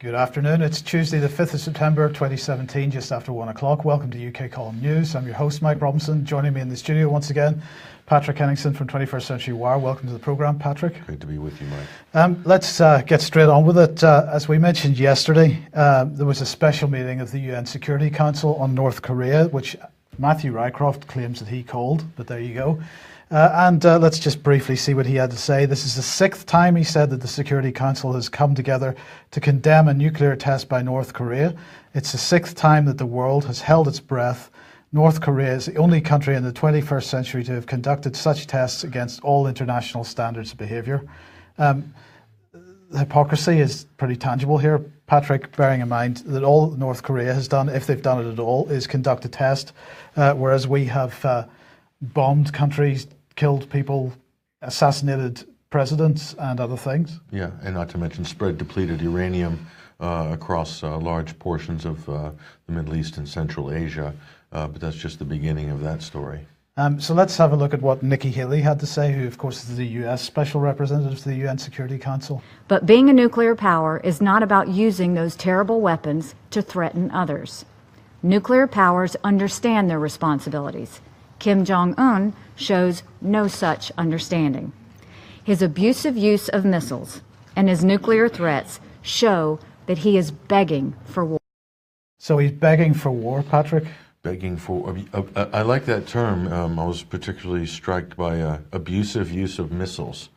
Good afternoon. It's Tuesday, the 5th of September 2017, just after 1 o'clock. Welcome to UK Column News. I'm your host, Mike Robinson. Joining me in the studio once again, Patrick Henningsen from 21st Century Wire. Welcome to the programme, Patrick. Great to be with you, Mike. Let's get straight on with it. As we mentioned yesterday, there was a special meeting of the UN Security Council on North Korea, which Matthew Rycroft claims that he called, but there you go. Let's just briefly see what he had to say. This is the 6th time he said that the Security Council has come together to condemn a nuclear test by North Korea. It's the 6th time that the world has held its breath. North Korea is the only country in the 21st century to have conducted such tests against all international standards of behaviour. The hypocrisy is pretty tangible here, Patrick, bearing in mind that all North Korea has done, if they've done it at all, is conduct a test, whereas we have bombed countries, killed people, assassinated presidents and other things. Yeah, and not to mention spread depleted uranium across large portions of the Middle East and Central Asia, but that's just the beginning of that story. So let's have a look at what Nikki Haley had to say, who of course is the US Special Representative to the UN Security Council. But being a nuclear power is not about using those terrible weapons to threaten others. Nuclear powers understand their responsibilities. Kim Jong-un shows no such understanding. His abusive use of missiles and his nuclear threats show that he is begging for war. So he's begging for war, Patrick? Begging for, I like that term. I was particularly struck by abusive use of missiles.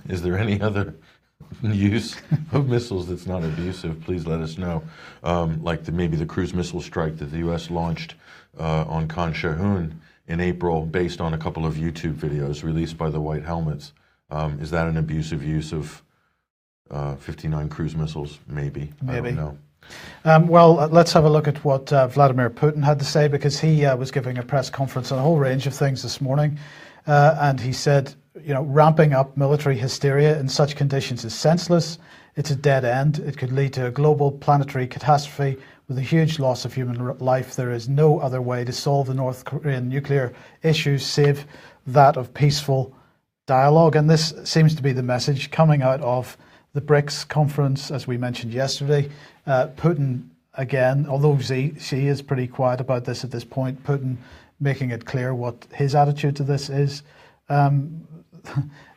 Is there any other use of missiles that's not abusive? Please let us know. Like maybe the cruise missile strike that the U.S. launched on Khan Shaykhun in April, based on a couple of YouTube videos released by the White Helmets. Is that an abusive use of 59 cruise missiles? Maybe. I don't know. Well, let's have a look at what Vladimir Putin had to say, because he was giving a press conference on a whole range of things this morning. And he said, ramping up military hysteria in such conditions is senseless. It's a dead end. It could lead to a global planetary catastrophe with a huge loss of human life. There is no other way to solve the North Korean nuclear issue save that of peaceful dialogue. And this seems to be the message coming out of the BRICS conference, as we mentioned yesterday. Putin, again, although she is pretty quiet about this at this point, Putin making it clear what his attitude to this is.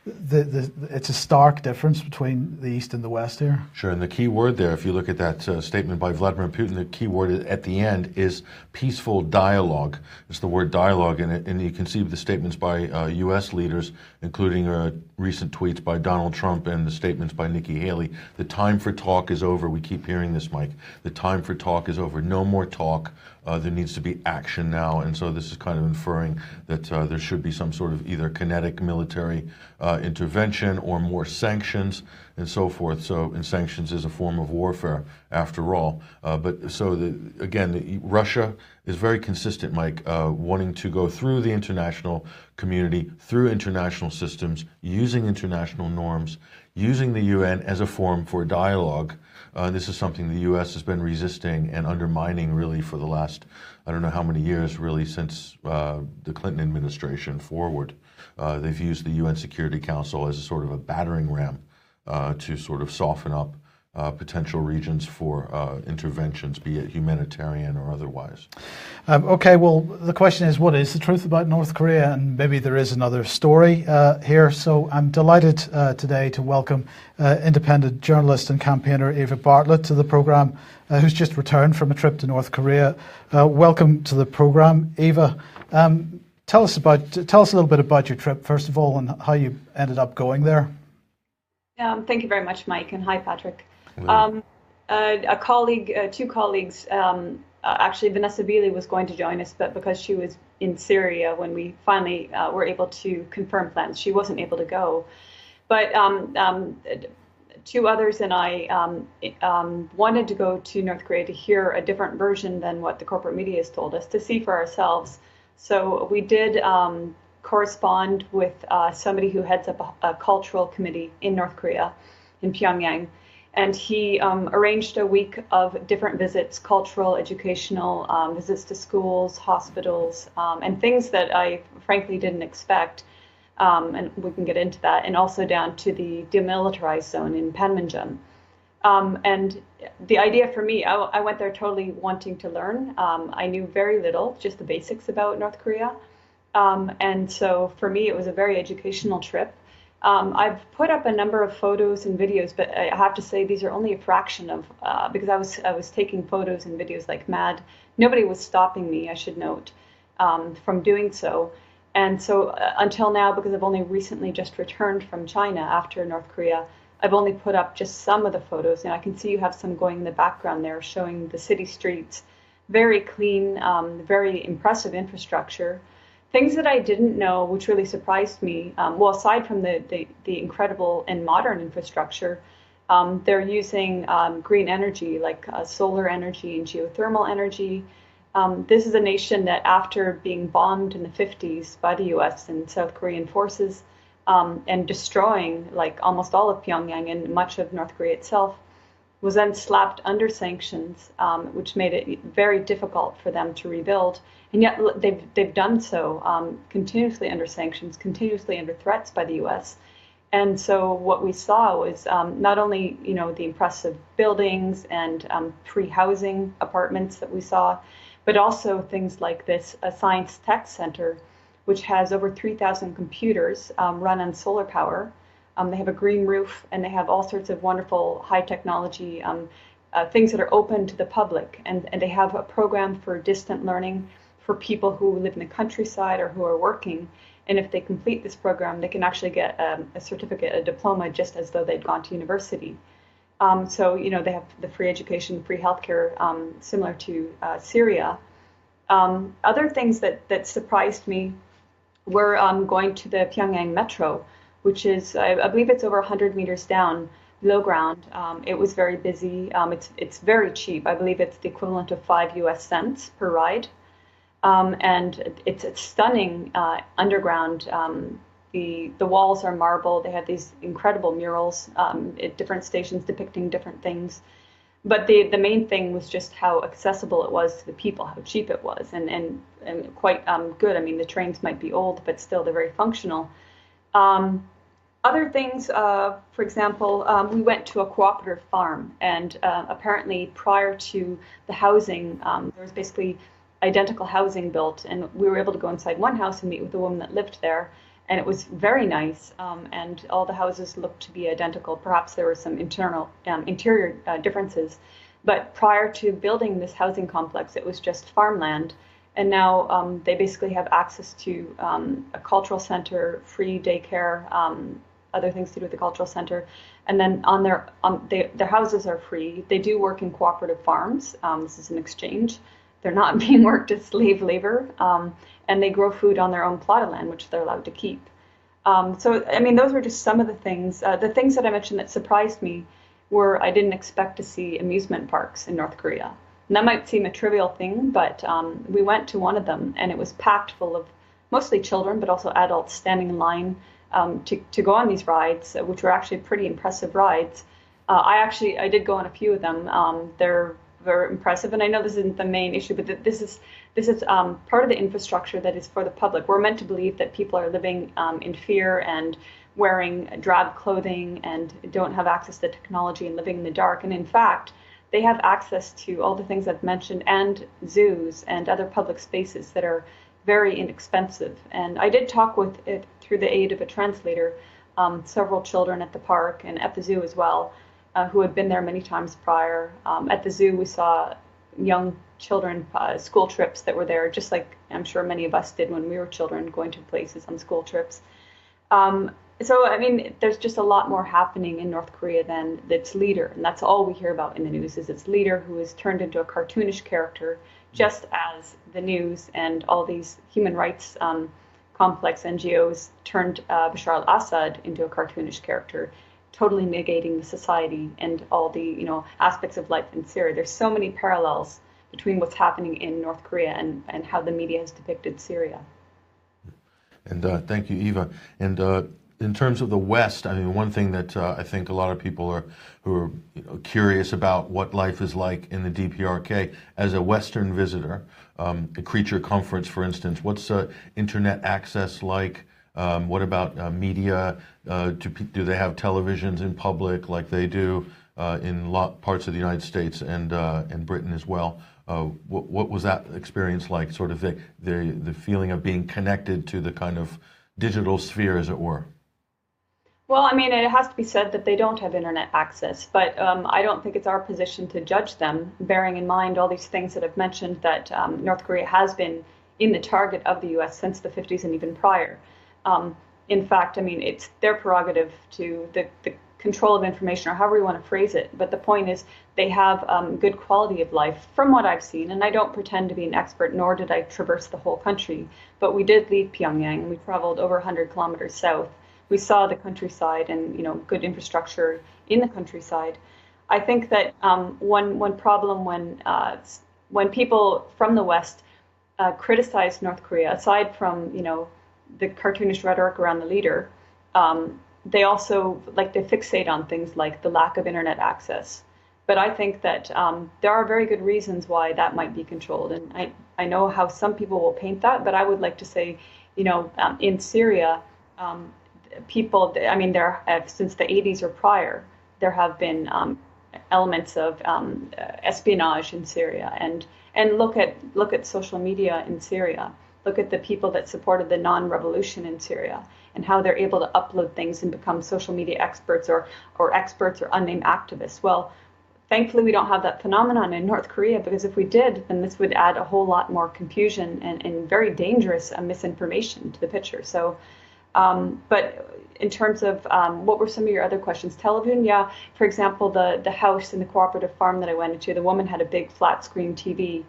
It's a stark difference between the East and the West here. Sure, and the key word there, if you look at that statement by Vladimir Putin, the key word at the end is peaceful dialogue. It's the word dialogue in it, and you can see the statements by U.S. leaders, including recent tweets by Donald Trump and the statements by Nikki Haley. The time for talk is over. We keep hearing this, Mike. The time for talk is over. No more talk. There needs to be action now, and so this is kind of inferring that there should be some sort of either kinetic military intervention or more sanctions and so forth. And sanctions is a form of warfare, after all. Russia is very consistent, Mike, wanting to go through the international community, through international systems, using international norms, using the UN as a forum for dialogue. This is something the U.S. has been resisting and undermining really for the last, I don't know how many years, really, since the Clinton administration forward. They've used the UN Security Council as a sort of a battering ram to sort of soften up potential regions for interventions, be it humanitarian or otherwise. Okay, well, the question is, what is the truth about North Korea? And maybe there is another story here. So I'm delighted today to welcome independent journalist and campaigner Eva Bartlett to the programme, who's just returned from a trip to North Korea. Welcome to the programme, Eva. Tell us a little bit about your trip, first of all, and how you ended up going there. Thank you very much, Mike, and hi, Patrick. A colleague, two colleagues, actually Vanessa Beeley was going to join us, but because she was in Syria when we finally were able to confirm plans, she wasn't able to go. But two others and I wanted to go to North Korea to hear a different version than what the corporate media has told us, to see for ourselves. So we did correspond with somebody who heads up a cultural committee in North Korea, in Pyongyang. And he arranged a week of different visits, cultural, educational, visits to schools, hospitals, and things that I frankly didn't expect. And we can get into that, and also down to the demilitarized zone in Panmunjom. And the idea for me, I went there totally wanting to learn. I knew very little, just the basics about North Korea. And so for me, it was a very educational trip. I've put up a number of photos and videos, but I have to say these are only a fraction of, because I was taking photos and videos like mad. Nobody was stopping me, I should note, from doing so. And so until now, because I've only recently just returned from China after North Korea, I've only put up just some of the photos, and I can see you have some going in the background there showing the city streets. Very clean, very impressive infrastructure. Things that I didn't know, which really surprised me, well, aside from the incredible and modern infrastructure, they're using green energy like solar energy and geothermal energy. This is a nation that after being bombed in the 50s by the US and South Korean forces, and destroying like almost all of Pyongyang and much of North Korea itself, was then slapped under sanctions, which made it very difficult for them to rebuild. And yet they've done so continuously under sanctions, continuously under threats by the U.S. And so what we saw was not only the impressive buildings and pre-housing apartments that we saw, but also things like this Science Tech Center, which has over 3,000 computers run on solar power. They have a green roof, and they have all sorts of wonderful high technology things that are open to the public. And they have a program for distant learning for people who live in the countryside or who are working. And if they complete this program, they can actually get a certificate, a diploma, just as though they'd gone to university. So, they have the free education, free healthcare, similar to Syria. Other things that surprised me were going to the Pyongyang Metro, which is, I believe it's over 100 meters down below ground. It was very busy. It's very cheap. I believe it's the equivalent of 5 US cents per ride. And it's stunning underground. The walls are marble. They have these incredible murals at different stations depicting different things. But the main thing was just how accessible it was to the people, how cheap it was, and quite good. I mean, the trains might be old, but still they're very functional. Other things, for example, we went to a cooperative farm, and apparently prior to the housing, there was basically identical housing built, and we were able to go inside one house and meet with the woman that lived there, and it was very nice, and all the houses looked to be identical. Perhaps there were some interior differences, but prior to building this housing complex, it was just farmland, and now they basically have access to a cultural center, free daycare, other things to do with the cultural center, and then their houses are free. They do work in cooperative farms. This is an exchange. They're not being worked as slave labor, and they grow food on their own plot of land, which they're allowed to keep. So, I mean, those were just some of the things. The things that I mentioned that surprised me were I didn't expect to see amusement parks in North Korea. And that might seem a trivial thing, but we went to one of them, and it was packed full of mostly children, but also adults standing in line to go on these rides, which were actually pretty impressive rides. I did go on a few of them. They're very impressive, and I know this isn't the main issue, but this is part of the infrastructure that is for the public. We're meant to believe that people are living in fear and wearing drab clothing and don't have access to technology and living in the dark. And in fact, they have access to all the things I've mentioned, and zoos and other public spaces that are very inexpensive. And I did talk with it through the aid of a translator, several children at the park and at the zoo as well, who had been there many times prior. At the zoo, we saw young children, school trips that were there, just like I'm sure many of us did when we were children, going to places on school trips. So, I mean, there's just a lot more happening in North Korea than its leader. And that's all we hear about in the news, is its leader, who is turned into a cartoonish character, just as the news and all these human rights complex NGOs turned Bashar al-Assad into a cartoonish character, totally negating the society and all the aspects of life in Syria. There's so many parallels between what's happening in North Korea and how the media has depicted Syria. And thank you, Eva. And in terms of the West, I mean, one thing that I think a lot of people who are curious about what life is like in the DPRK as a Western visitor, a Creature Conference, for instance, what's internet access like? What about media? Do they have televisions in public like they do in parts of the United States and Britain as well. What was that experience like? Sort of the feeling of being connected to the kind of digital sphere, as it were. Well, I mean, it has to be said that they don't have internet access, but I don't think it's our position to judge them, bearing in mind all these things that I've mentioned, that North Korea has been in the target of the U.S. since the 50s and even prior. In fact, I mean, it's their prerogative to the control of information, or however you want to phrase it. But the point is, they have good quality of life from what I've seen. And I don't pretend to be an expert, nor did I traverse the whole country. But we did leave Pyongyang. We traveled over 100 kilometers south. We saw the countryside and, good infrastructure in the countryside. I think that one problem when people from the West criticize North Korea, aside from the cartoonish rhetoric around the leader, they also like to fixate on things like the lack of internet access. But I think that there are very good reasons why that might be controlled, and I know how some people will paint that, but I would like to say, in Syria. People, I mean, there have, since the 80s or prior, there have been elements of espionage in Syria, and look at social media in Syria. Look at the people that supported the non-revolution in Syria and how they're able to upload things and become social media experts or experts or unnamed activists. Well, thankfully, we don't have that phenomenon in North Korea, because if we did, then this would add a whole lot more confusion and very dangerous misinformation to the picture. So. But in terms of what were some of your other questions? Television, yeah. For example, the house in the cooperative farm that I went into, the woman had a big flat screen TV.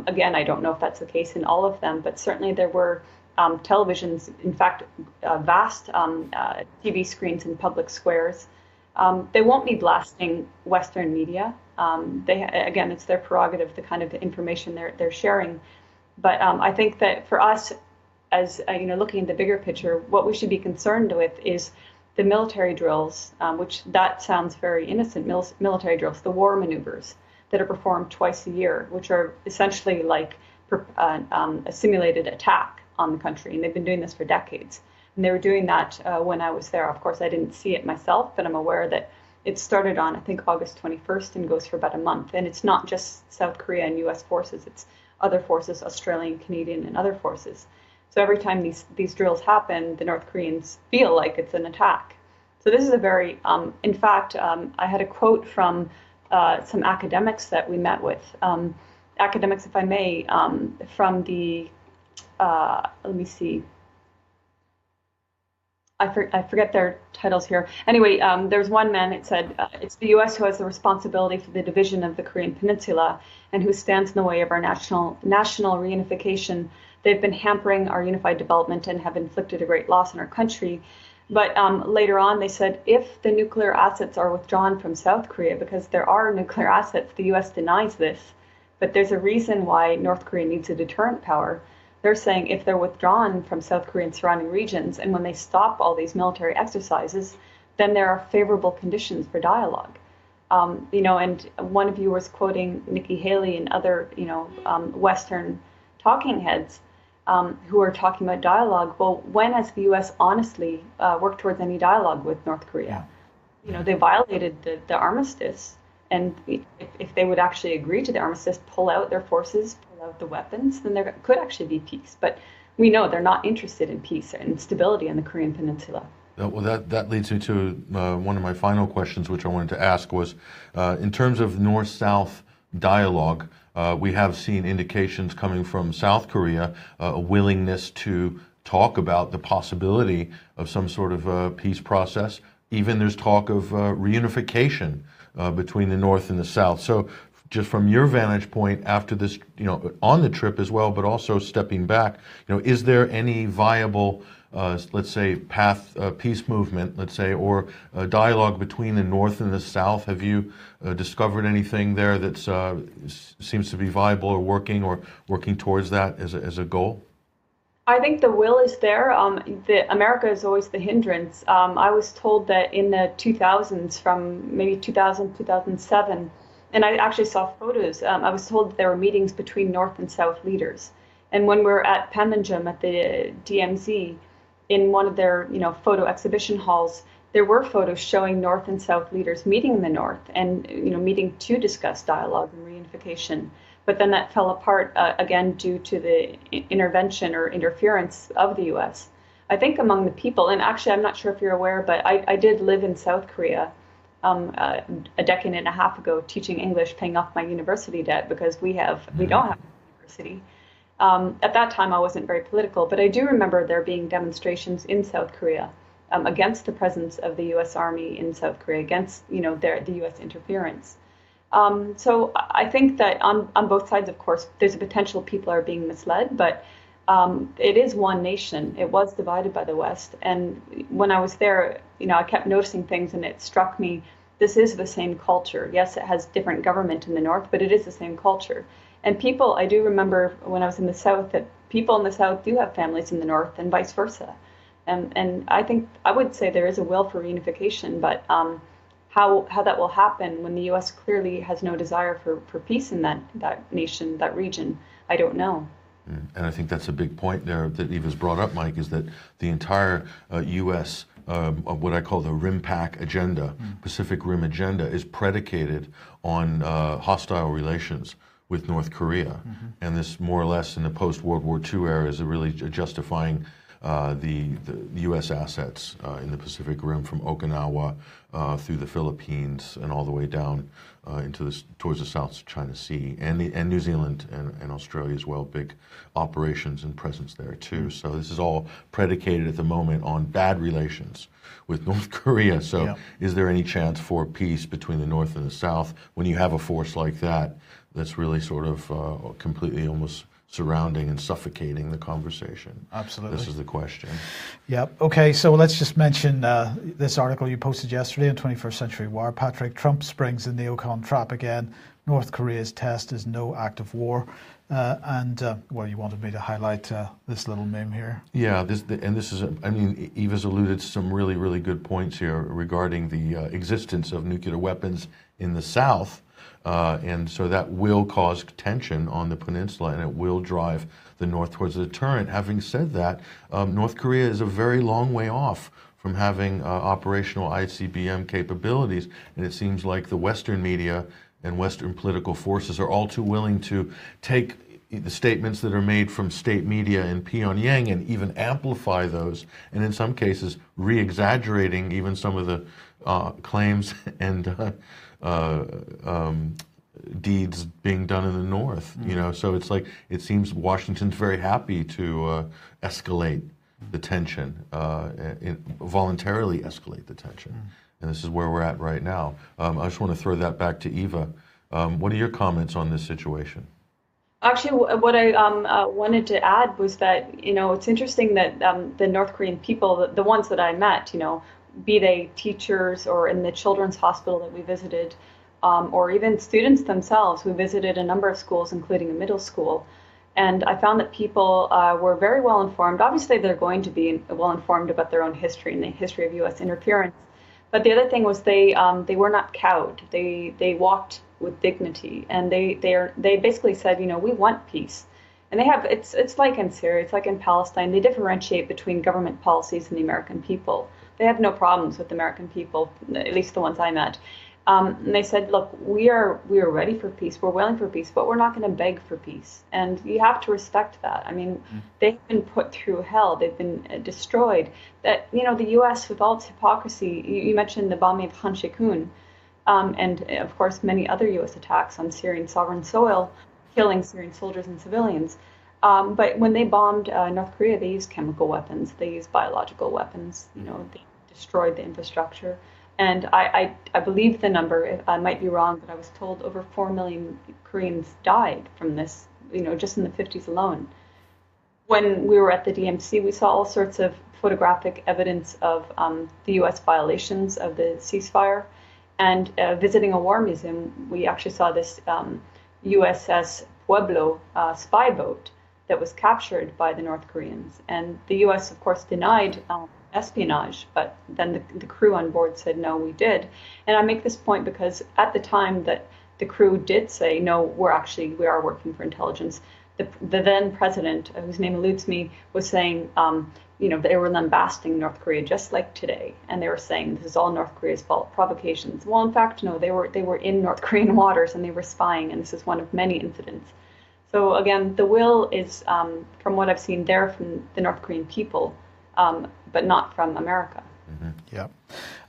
Again, I don't know if that's the case in all of them, but certainly there were televisions, in fact, vast TV screens in public squares. They won't be blasting Western media. Again, it's their prerogative, the kind of information they're sharing. But I think that for us, as looking at the bigger picture, what we should be concerned with is the military drills, which that sounds very innocent, military drills, the war maneuvers that are performed twice a year, which are essentially like a simulated attack on the country. And they've been doing this for decades. And they were doing that when I was there. Of course, I didn't see it myself, but I'm aware that it started on, I think, August 21st and goes for about a month. And it's not just South Korea and U.S. forces, it's other forces, Australian, Canadian, and other forces. So every time these drills happen, the North Koreans feel like it's an attack. So this is a very, in fact, I had a quote from some academics that we met with, academics, if I may, from the, let me see, I forget their titles here. Anyway, there's one man, it said, it's the U.S. who has the responsibility for the division of the Korean Peninsula and who stands in the way of our national reunification. They've been hampering our unified development and have inflicted a great loss in our country. But later on, they said, if the nuclear assets are withdrawn from South Korea, because there are nuclear assets, the U.S. denies this, but there's a reason why North Korea needs a deterrent power. They're saying if they're withdrawn from South Korea and surrounding regions, and when they stop all these military exercises, then there are favorable conditions for dialogue. And one of you was quoting Nikki Haley and other, Western talking heads who are talking about dialogue. Well, when has the U.S. honestly worked towards any dialogue with North Korea? They violated the armistice, and if they would actually agree to the armistice, pull out their forces, pull out the weapons, then there could actually be peace. But we know they're not interested in peace and stability in the Korean Peninsula. Well, that leads me to one of my final questions, which I wanted to ask was, in terms of North-South dialogue, we have seen indications coming from South Korea, a willingness to talk about the possibility of some sort of peace process. Even there's talk of reunification between the North and the South. So just from your vantage point after this, on the trip as well, but also stepping back, is there any viable, let's say, peace movement, let's say, or a dialogue between the North and the South? Have you discovered anything there that seems to be viable or working towards that as a goal? I think the will is there. America is always the hindrance. I was told that in the 2000s, from maybe 2000, 2007, and I actually saw photos, I was told that there were meetings between North and South leaders. And when we were at Panmunjom at the DMZ, in one of their photo exhibition halls, there were photos showing North and South leaders meeting in the North and meeting to discuss dialogue and reunification. But then that fell apart again due to the intervention or interference of the U.S. I think among the people, and actually I'm not sure if you're aware, but I did live in South Korea a decade and a half ago, teaching English, paying off my university debt because we don't have a university. At that time, I wasn't very political, but I do remember there being demonstrations in South Korea against the presence of the U.S. Army in South Korea, against the U.S. interference. So I think that on both sides, of course, there's a potential people are being misled, but it is one nation. It was divided by the West, and when I was there, I kept noticing things, and it struck me. This is the same culture. Yes, it has different government in the North, but it is the same culture. And people, I do remember when I was in the South that people in the South do have families in the North and vice versa. And I think I would say there is a will for reunification, but how that will happen when the U.S. clearly has no desire for peace in that nation, that region, I don't know. And I think that's a big point there that Eva's brought up, Mike, is that the entire U.S. Of what I call the RIMPAC agenda, Pacific Rim agenda, is predicated on hostile relations with North Korea. And this more or less in the post-World War II era is really justifying the U.S. assets in the Pacific Rim from Okinawa through the Philippines and all the way down towards the South China Sea, and New Zealand and Australia as well, big operations and presence there too. So this is all predicated at the moment on bad relations with North Korea. So is there any chance for peace between the North and the South when you have a force like that that's really sort of completely almost surrounding and suffocating the conversation? Absolutely. This is the question. Yeah. Okay. So let's just mention this article you posted yesterday in 21st Century Wire, Patrick. Trump springs the neocon trap again. North Korea's test is no act of war. Well, you wanted me to highlight this little meme here. Yeah. This is, I mean, Eva's alluded to some really, really good points here regarding the existence of nuclear weapons in the South. And so that will cause tension on the peninsula, and it will drive the North towards a deterrent. Having said that, North Korea is a very long way off from having operational ICBM capabilities, and it seems like the Western media and Western political forces are all too willing to take the statements that are made from state media in Pyongyang and even amplify those, and in some cases re-exaggerating even some of the claims and deeds being done in the North, so it's like it seems Washington's very happy to escalate the tension, voluntarily escalate the tension, and this is where we're at right now. I just want to throw that back to Eva. What are your comments on this situation? Actually, what I wanted to add was that it's interesting that the North Korean people, the ones that I met, be they teachers or in the children's hospital that we visited, or even students themselves who visited a number of schools, including a middle school. And I found that people were very well informed. Obviously, they're going to be well informed about their own history and the history of U.S. interference. But the other thing was they were not cowed. They walked with dignity, and they basically said, we want peace. And they have it's like in Syria, it's like in Palestine. They differentiate between government policies and the American people. They have no problems with the American people, at least the ones I met. And they said, look, we are ready for peace. We're willing for peace, but we're not going to beg for peace. And you have to respect that. I mean, they've been put through hell. They've been destroyed. That, the U.S., with all its hypocrisy, you mentioned the bombing of Khan Sheikhoun, and of course, many other U.S. attacks on Syrian sovereign soil, killing Syrian soldiers and civilians. But when they bombed North Korea, they used chemical weapons. They used biological weapons. They destroyed the infrastructure. And I believe the number, I might be wrong, but I was told over 4 million Koreans died from this, just in the 50s alone. When we were at the DMC, we saw all sorts of photographic evidence of the U.S. violations of the ceasefire. And visiting a war museum, we actually saw this USS Pueblo spy boat that was captured by the North Koreans. And the U.S., of course, denied espionage, but then the crew on board said, no, we did. And I make this point because at the time that the crew did say, no, we are working for intelligence, the then president, whose name eludes me, was saying, they were lambasting North Korea just like today, and they were saying this is all North Korea's fault, provocations. Well, in fact, no, they were in North Korean waters and they were spying, and this is one of many incidents. So again, the will is, from what I've seen, there from the North Korean people, but not from America. Mm-hmm. Yeah.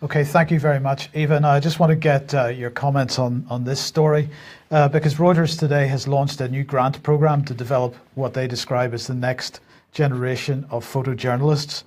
Okay, thank you very much, Eva. Now, I just want to get your comments on this story, because Reuters today has launched a new grant program to develop what they describe as the next generation of photojournalists.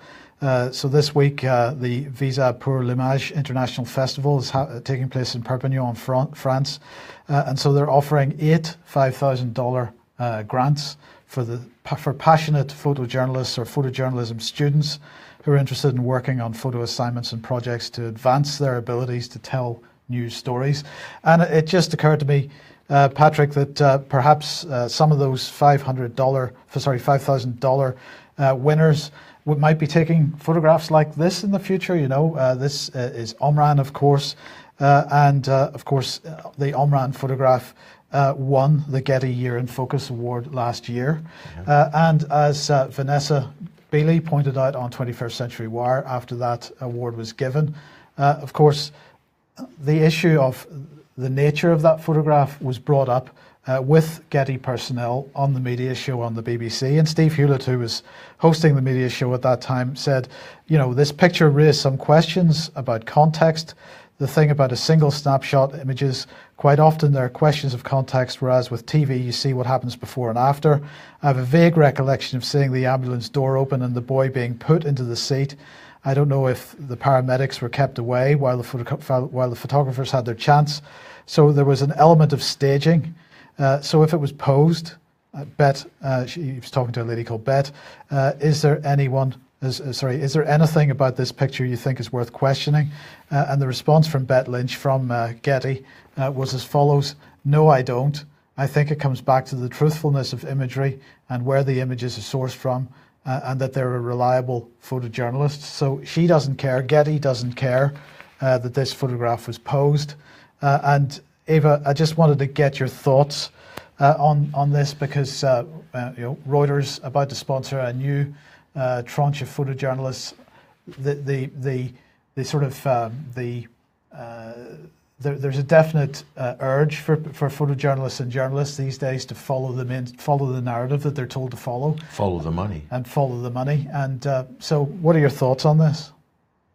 So this week, the Visa pour l'Image International Festival is taking place in Perpignan, France. And so they're offering 8 $5,000 grants for passionate photojournalists or photojournalism students who are interested in working on photo assignments and projects to advance their abilities to tell news stories. And it just occurred to me, Patrick, that perhaps some of those $5,000 winners might be taking photographs like this in the future. This is Omran, of course, and of course the Omran photograph won the Getty Year in Focus Award last year. And as Vanessa Beeley pointed out on 21st Century Wire after that award was given, of course, the issue of the nature of that photograph was brought up with Getty personnel on the media show on the BBC. And Steve Hewlett, who was hosting the media show at that time, said, this picture raised some questions about context. The thing about a single snapshot images, quite often there are questions of context, whereas with TV you see what happens before and after. I have a vague recollection of seeing the ambulance door open and the boy being put into the seat. I don't know if the paramedics were kept away while the photographers had their chance. So there was an element of staging. So if it was posed, Bet, he was talking to a lady called Bet, is there anything about this picture you think is worth questioning? And the response from Bet Lynch from Getty was as follows: no, I don't. I think it comes back to the truthfulness of imagery and where the images are sourced from, and that they're a reliable photojournalist. So she doesn't care, Getty doesn't care that this photograph was posed. And Eva, I just wanted to get your thoughts on this, because Reuters about to sponsor a new tranche of photojournalists. There's a definite urge for photojournalists and journalists these days to follow the narrative that they're told to follow. Follow the money. And follow the money. And so what are your thoughts on this?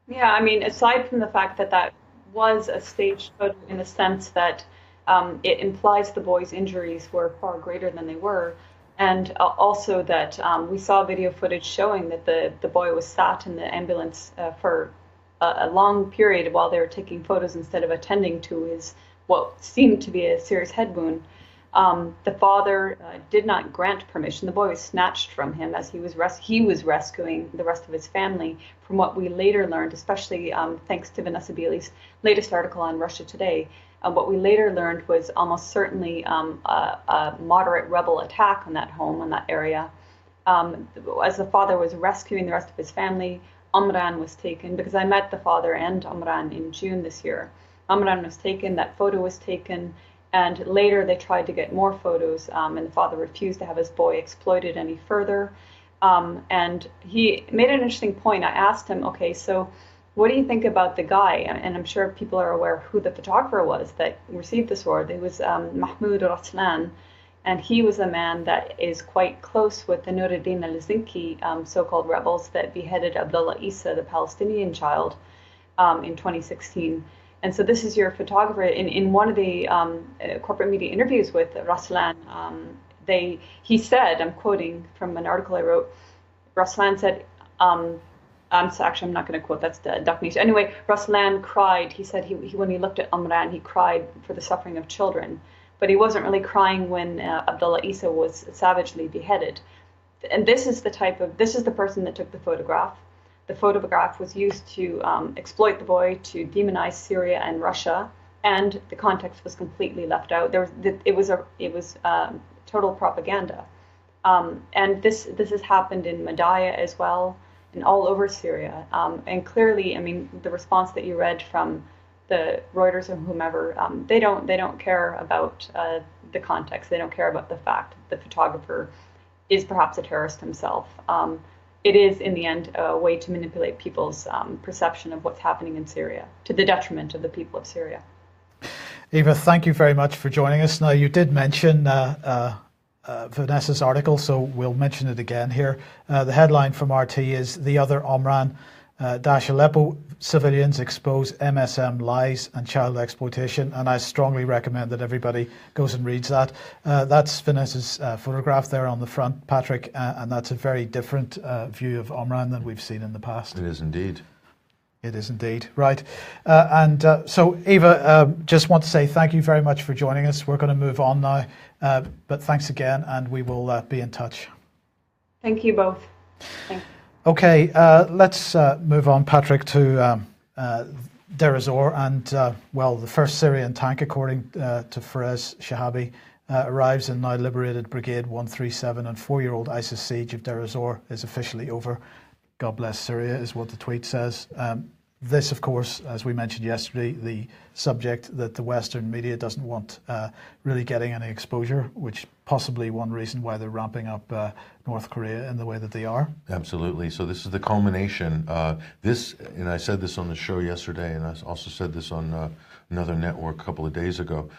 Yeah, I mean, aside from the fact that was a staged photo in the sense that it implies the boy's injuries were far greater than they were, and also that we saw video footage showing that the boy was sat in the ambulance for a long period while they were taking photos instead of attending to his what seemed to be a serious head wound. The father did not grant permission. The boy was snatched from him as he was rescuing the rest of his family. From what we later learned, especially thanks to Vanessa Beeley's latest article on Russia Today, what we later learned was almost certainly a moderate rebel attack on that home, on that area. As the father was rescuing the rest of his family, Omran was taken, because I met the father and Omran in June this year. Omran was taken, that photo was taken, and later they tried to get more photos, and the father refused to have his boy exploited any further. And he made an interesting point. I asked him, okay, so what do you think about the guy? And I'm sure people are aware who the photographer was that received this award. It was Mahmoud Raslan, and he was a man that is quite close with the Nuruddin al-Zinki so-called rebels that beheaded Abdullah Issa, the Palestinian child, in 2016. And so this is your photographer. In one of the corporate media interviews with Raslan, he said, I'm quoting from an article I wrote, Raslan said, I'm not going to quote, that's the Dakhnish. Anyway, Raslan cried. He said when he looked at Omran, he cried for the suffering of children. But he wasn't really crying when Abdullah Issa was savagely beheaded. And this is the person that took the photograph. The photograph was used to exploit the boy, to demonize Syria and Russia, and the context was completely left out. It was total propaganda. And this has happened in Madaya as well, and all over Syria. And clearly, I mean, the response that you read from the Reuters or whomever, they don't care about the context. They don't care about the fact. The photographer is perhaps a terrorist himself. It is, in the end, a way to manipulate people's perception of what's happening in Syria, to the detriment of the people of Syria. Eva, thank you very much for joining us. Now, you did mention Vanessa's article, so we'll mention it again here. The headline from RT is "The Other Omran Aleppo Civilians Expose MSM Lies and Child Exploitation," and I strongly recommend that everybody goes and reads that. That's Vanessa's photograph there on the front, Patrick, and that's a very different view of Omran than we've seen in the past. It is indeed. It is indeed. Right. So, Eva, just want to say thank you very much for joining us. We're going to move on now, but thanks again, and we will be in touch. Thank you both. Thanks. Okay, let's move on, Patrick, to Deir ez-Zor. And, the first Syrian tank, according to Fares Shahabi, arrives in now liberated Brigade 137, and 4-year-old ISIS siege of Deir ez-Zor is officially over. God bless Syria, is what the tweet says. This, of course, as we mentioned yesterday, the subject that the Western media doesn't want really getting any exposure, which possibly one reason why they're ramping up North Korea in the way that they are. Absolutely. So this is the culmination. And I said this on the show yesterday, and I also said this on another network a couple of days ago.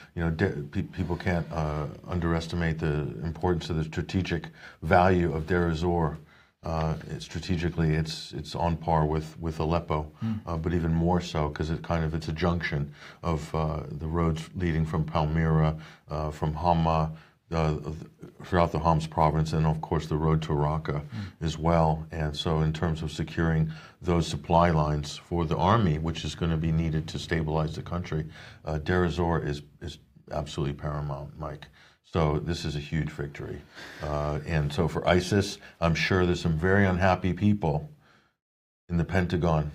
People can't underestimate the importance of the strategic value of Deir ez-Zor. Strategically, it's on par with Aleppo, but even more so because it's a junction of the roads leading from Palmyra, from Hama, throughout the Homs province, and of course the road to Raqqa as well. And so, in terms of securing those supply lines for the army, which is going to be needed to stabilize the country, Deir ez-Zor is absolutely paramount, Mike. So this is a huge victory. And so for ISIS, I'm sure there's some very unhappy people in the Pentagon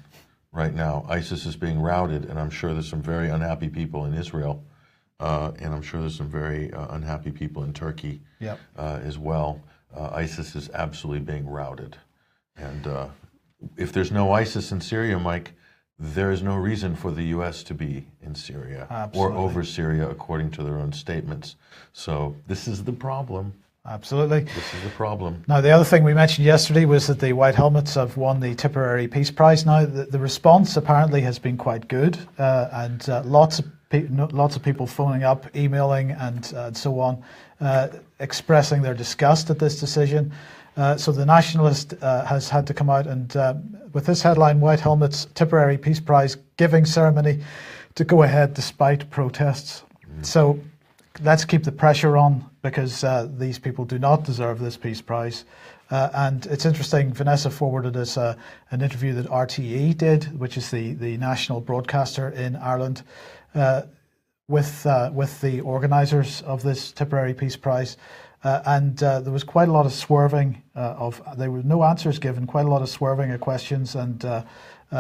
right now. ISIS is being routed, and I'm sure there's some very unhappy people in Israel. And I'm sure there's some very unhappy people in Turkey as well. ISIS is absolutely being routed. And if there's no ISIS in Syria, Mike, there is no reason for the U.S. to be in Syria or over Syria, according to their own statements. So this is the problem. Absolutely. This is the problem. Now, the other thing we mentioned yesterday was that the White Helmets have won the Tipperary Peace Prize. Now, the response apparently has been quite good, and lots of people phoning up, emailing, and so on, expressing their disgust at this decision. So the Nationalist has had to come out and, with this headline, White Helmets Tipperary Peace Prize giving ceremony to go ahead despite protests. So let's keep the pressure on, because these people do not deserve this Peace Prize. And it's interesting, Vanessa forwarded us an interview that RTE did, which is the national broadcaster in Ireland, with the organisers of this Tipperary Peace Prize. And there was quite a lot of swerving there were no answers given, quite a lot of swerving of questions, and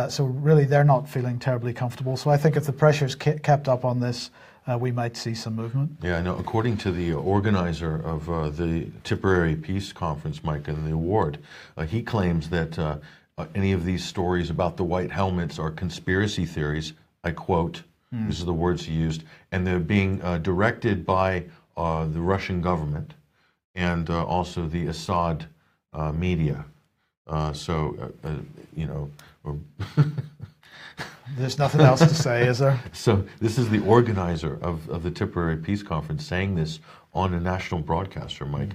so really they're not feeling terribly comfortable. So I think if the pressure's kept up on this, we might see some movement. Yeah, I know. According to the organizer of the Tipperary Peace Conference, Mike, and the award, he claims that any of these stories about the White Helmets are conspiracy theories. I quote, this is the words he used, and they're being directed by the Russian government and also the Assad media. There's nothing else to say, is there? So this is the organizer of the Tipperary Peace Conference saying this on a national broadcaster, Mike.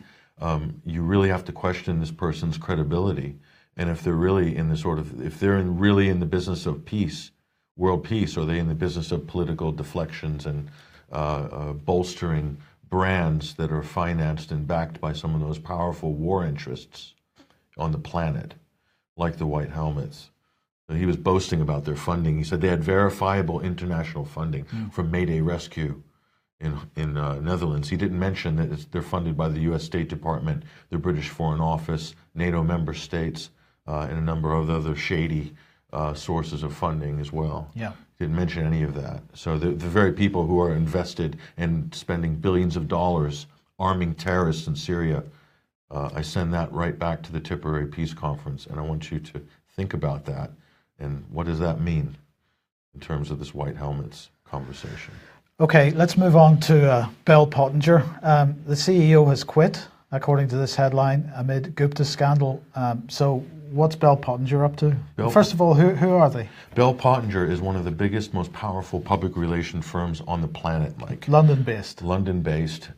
You really have to question this person's credibility, and if they're really in really in the business of peace, world peace, or are they in the business of political deflections and bolstering brands that are financed and backed by some of those powerful war interests on the planet, like the White Helmets. He was boasting about their funding. He said they had verifiable international funding from Mayday Rescue in Netherlands. He didn't mention that they're funded by the U.S. State Department, the British Foreign Office, NATO member states, and a number of other shady sources of funding as well. Yeah. Didn't mention any of that. So the very people who are invested in spending billions of dollars arming terrorists in Syria, I send that right back to the Tipperary Peace Conference, and I want you to think about that. And what does that mean in terms of this White Helmets conversation? Okay, let's move on to Bell Pottinger. The CEO has quit. according to this headline, amid Gupta scandal. So what's Bell Pottinger up to? First of all, who are they? Bell Pottinger is one of the biggest, most powerful public relation firms on the planet, Mike. London-based. London-based.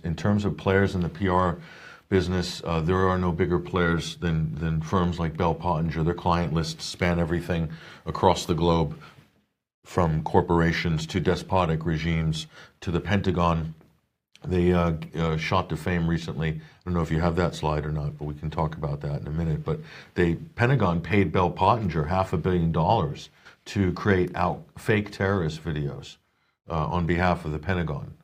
In terms of players in the PR business, there are no bigger players than firms like Bell Pottinger. Their client lists span everything across the globe, from corporations to despotic regimes to the Pentagon. They shot to fame recently. I don't know if you have that slide or not, but we can talk about that in a minute. But Pentagon paid Bell Pottinger $500 million to create fake terrorist videos on behalf of the Pentagon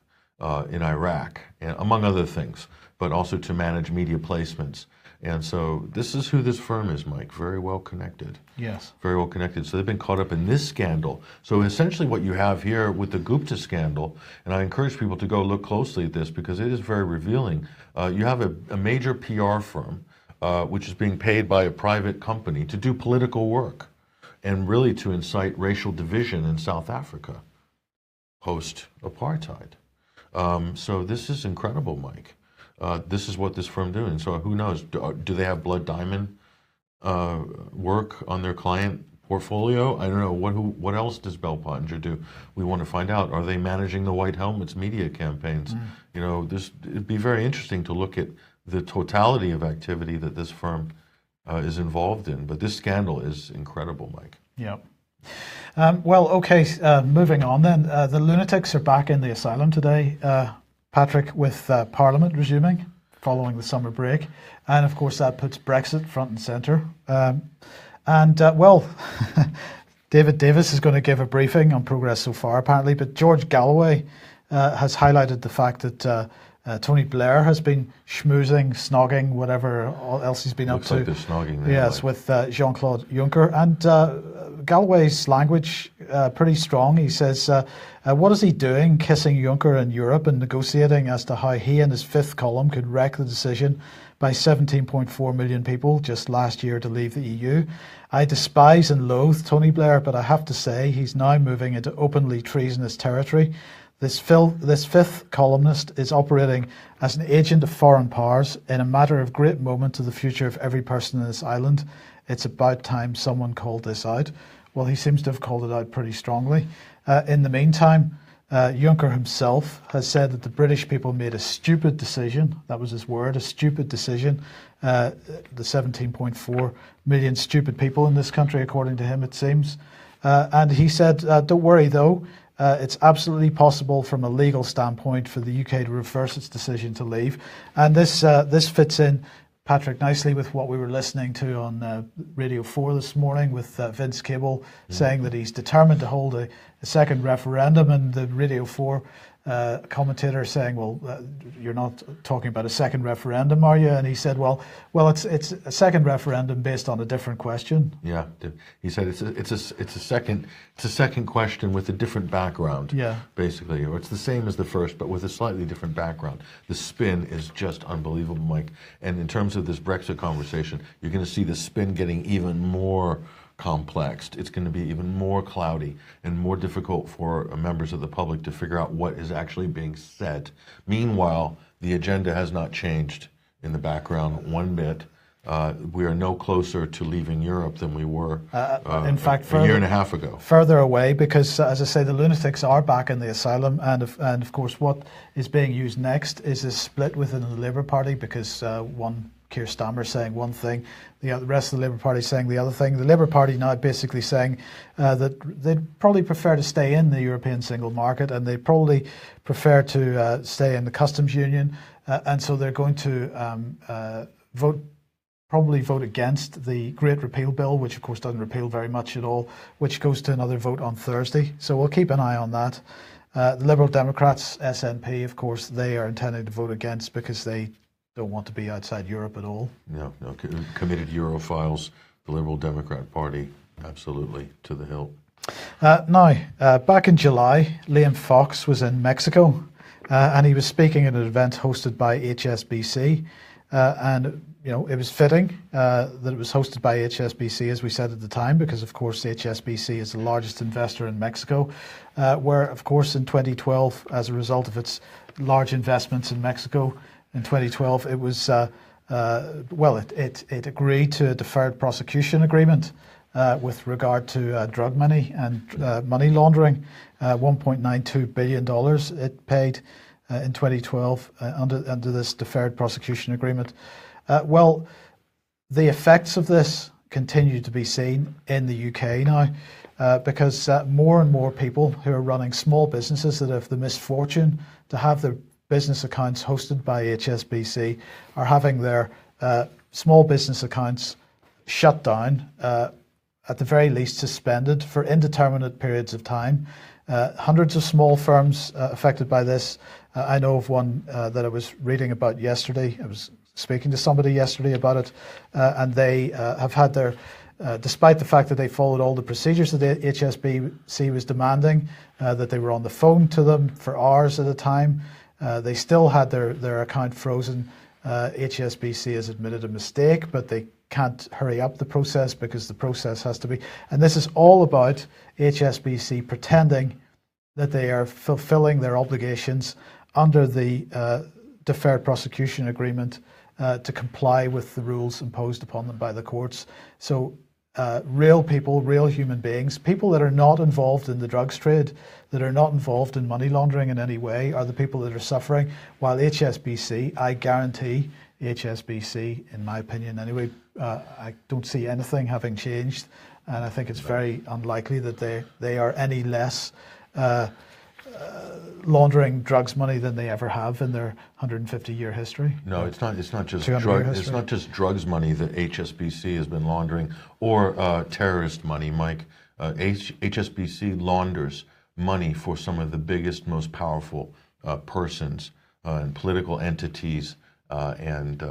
in Iraq, and among other things, but also to manage media placements. And so this is who this firm is, Mike, very well connected. Yes. Very well connected. So they've been caught up in this scandal. So essentially what you have here with the Gupta scandal, and I encourage people to go look closely at this because it is very revealing. You have a major PR firm, which is being paid by a private company to do political work and really to incite racial division in South Africa post-apartheid. So this is incredible, Mike. This is what this firm doing. So who knows? Do they have Blood Diamond work on their client portfolio? I don't know. What else does Bell Pottinger do? We want to find out. Are they managing the White Helmets media campaigns? You know, it'd be very interesting to look at the totality of activity that this firm is involved in. But this scandal is incredible, Mike. Yeah. Well, okay. Moving on then. The lunatics are back in the asylum today. Patrick, with Parliament resuming following the summer break. And of course, that puts Brexit front and centre. Well, David Davis is going to give a briefing on progress so far, apparently. But George Galloway has highlighted the fact that Tony Blair has been schmoozing, snogging, whatever else he's been up to. Looks like they're snogging there. Yes, with Jean-Claude Juncker. And Galloway's language, pretty strong. He says, what is he doing, kissing Juncker in Europe and negotiating as to how he and his fifth column could wreck the decision by 17.4 million people just last year to leave the EU? I despise and loathe Tony Blair, but I have to say he's now moving into openly treasonous territory. This fifth columnist is operating as an agent of foreign powers in a matter of great moment to the future of every person in this island. It's about time someone called this out. Well, he seems to have called it out pretty strongly. In the meantime, Juncker himself has said that the British people made a stupid decision. That was his word, a stupid decision. The 17.4 million stupid people in this country, according to him, it seems. And he said, don't worry, though. It's absolutely possible from a legal standpoint for the UK to reverse its decision to leave. And this fits in, Patrick, nicely with what we were listening to on Radio 4 this morning with Vince Cable saying that he's determined to hold a second referendum, and the Radio 4 commentator saying, well, you're not talking about a second referendum, are you? And he said, well, it's a second referendum based on a different question. Yeah, he said it's a second question with a different background. Yeah, basically, or it's the same as the first, but with a slightly different background. The spin is just unbelievable, Mike. And in terms of this Brexit conversation, you're going to see the spin getting even more complex. It's going to be even more cloudy and more difficult for members of the public to figure out what is actually being said. Meanwhile, the agenda has not changed in the background one bit. We are no closer to leaving Europe than we were in fact, a year and a half ago. Further away, because as I say, the lunatics are back in the asylum, and of course what is being used next is a split within the Labour Party, because one Keir Starmer saying one thing, the rest of the Labour Party saying the other thing. The Labour Party now basically saying that they'd probably prefer to stay in the European single market, and they probably prefer to stay in the customs union, and so they're going to probably vote against the Great Repeal Bill, which of course doesn't repeal very much at all, which goes to another vote on Thursday. So we'll keep an eye on that. The Liberal Democrats, SNP, of course, they are intending to vote against because they don't want to be outside Europe at all. No, committed Europhiles, the Liberal Democrat Party, absolutely, to the hilt. Now, back in July, Liam Fox was in Mexico, and he was speaking at an event hosted by HSBC, and you know, it was fitting that it was hosted by HSBC, as we said at the time, because of course HSBC is the largest investor in Mexico, where of course in 2012, as a result of its large investments in Mexico, in 2012, it was it agreed to a deferred prosecution agreement with regard to drug money and money laundering. $1.92 billion it paid in 2012 under this deferred prosecution agreement. Well, the effects of this continue to be seen in the UK now, because more and more people who are running small businesses that have the misfortune to have their business accounts hosted by HSBC are having their small business accounts shut down, at the very least suspended for indeterminate periods of time. Hundreds of small firms affected by this. I know of one that I was reading about yesterday. I was speaking to somebody yesterday about it, and they have had their, despite the fact that they followed all the procedures that the HSBC was demanding, that they were on the phone to them for hours at a time, they still had their account frozen. HSBC has admitted a mistake, but they can't hurry up the process because the process has to be. And this is all about HSBC pretending that they are fulfilling their obligations under the deferred prosecution agreement to comply with the rules imposed upon them by the courts. So real people, real human beings, people that are not involved in the drugs trade, that are not involved in money laundering in any way, are the people that are suffering, while HSBC, I guarantee HSBC, in my opinion anyway, I don't see anything having changed, and I think it's very unlikely that they are any less laundering drugs money than they ever have in their 150-year history. No, it's not just it's not just drugs money that HSBC has been laundering, or terrorist money, Mike. HSBC launders money for some of the biggest, most powerful persons and political entities and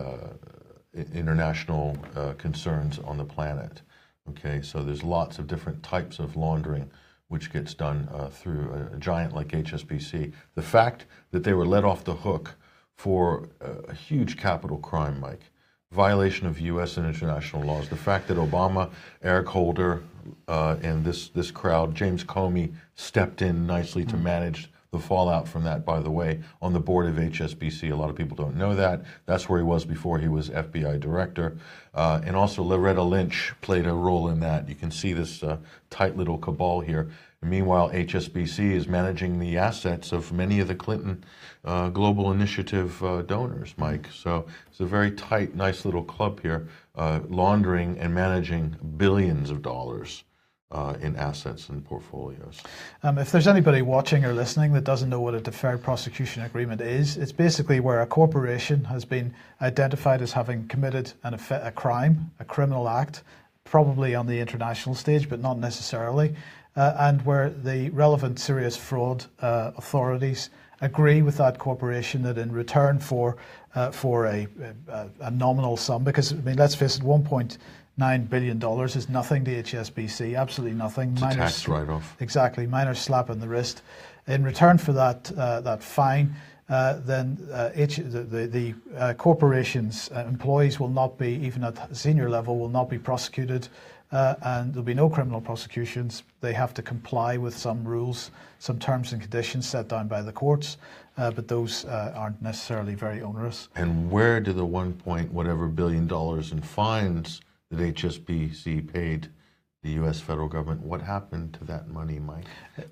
international concerns on the planet. Okay, so there's lots of different types of laundering which gets done through a giant like HSBC. The fact that they were let off the hook for a huge capital crime, Mike, violation of U.S. and international laws, the fact that Obama, Eric Holder, and this crowd, James Comey, stepped in nicely to manage the fallout from that, by the way, on the board of HSBC. A lot of people don't know that. That's where he was before he was FBI director. And also Loretta Lynch played a role in that. You can see this tight little cabal here. And meanwhile, HSBC is managing the assets of many of the Clinton Global Initiative donors, Mike. So it's a very tight, nice little club here, laundering and managing billions of dollars in assets and portfolios. If there's anybody watching or listening that doesn't know what a deferred prosecution agreement is, it's basically where a corporation has been identified as having committed a crime, a criminal act, probably on the international stage, but not necessarily, and where the relevant serious fraud authorities agree with that corporation that in return for a nominal sum, because I mean, let's face it, $1.9 billion is nothing to HSBC, absolutely nothing. It's a tax write-off. Exactly, minor slap on the wrist. In return for that fine, then the corporation's employees will not be, even at senior level, will not be prosecuted, and there'll be no criminal prosecutions. They have to comply with some rules, some terms and conditions set down by the courts, but those aren't necessarily very onerous. And where do the $1.whatever billion in fines that HSBC paid the U.S. federal government, what happened to that money, Mike?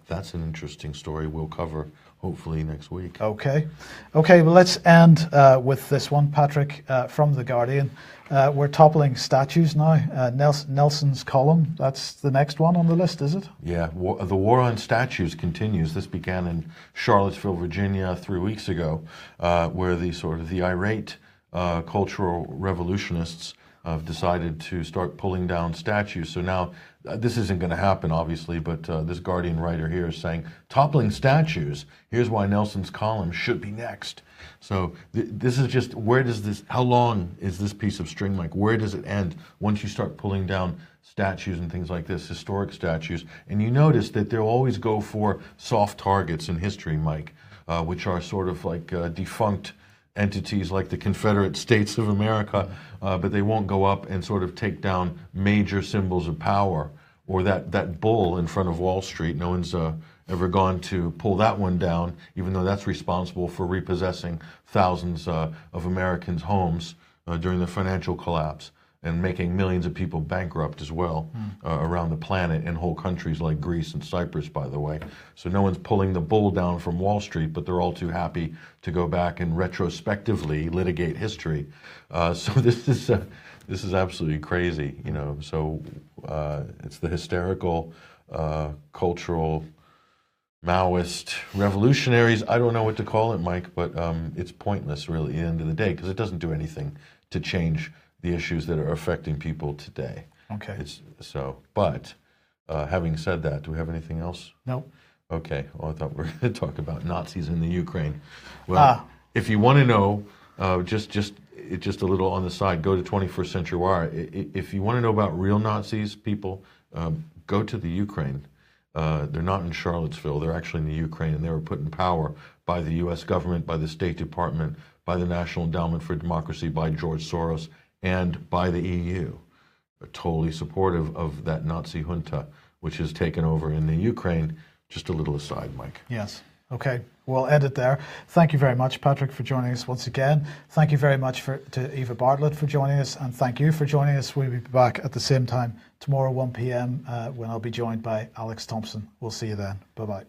That's an interesting story we'll cover hopefully next week. Okay, well, let's end with this one, Patrick, from The Guardian. We're toppling statues now. Nelson's column, that's the next one on the list, is it? Yeah, the war on statues continues. This began in Charlottesville, Virginia 3 weeks ago, where the irate cultural revolutionists have decided to start pulling down statues. So now, this isn't going to happen, obviously, but this Guardian writer here is saying, toppling statues, here's why Nelson's column should be next. So this is just, how long is this piece of string, Mike? Where does it end once you start pulling down statues and things like this, historic statues? And you notice that they'll always go for soft targets in history, Mike, which are sort of like defunct entities like the Confederate States of America, but they won't go up and sort of take down major symbols of power, or that bull in front of Wall Street. No one's ever gone to pull that one down, even though that's responsible for repossessing thousands of Americans' homes during the financial collapse and making millions of people bankrupt as well around the planet, in whole countries like Greece and Cyprus, by the way. So no one's pulling the bull down from Wall Street, but they're all too happy to go back and retrospectively litigate history. So this is absolutely crazy, you know. So it's the hysterical, cultural, Maoist revolutionaries. I don't know what to call it, Mike, but it's pointless, really, at the end of the day, because it doesn't do anything to change the issues that are affecting people today. Okay. But having said that, do we have anything else? No. Okay. Well, I thought we were going to talk about Nazis in the Ukraine. Well, if you want to know, just a little on the side, go to 21st Century Wire. If you want to know about real Nazis, people, go to the Ukraine. They're not in Charlottesville. They're actually in the Ukraine, and they were put in power by the U.S. government, by the State Department, by the National Endowment for Democracy, by George Soros, and by the EU. Are totally supportive of that Nazi junta, which has taken over in the Ukraine. Just a little aside, Mike. Yes. Okay. We'll end it there. Thank you very much, Patrick, for joining us once again. Thank you very much to Eva Bartlett for joining us, and thank you for joining us. We'll be back at the same time tomorrow, 1 p.m., when I'll be joined by Alex Thompson. We'll see you then. Bye-bye.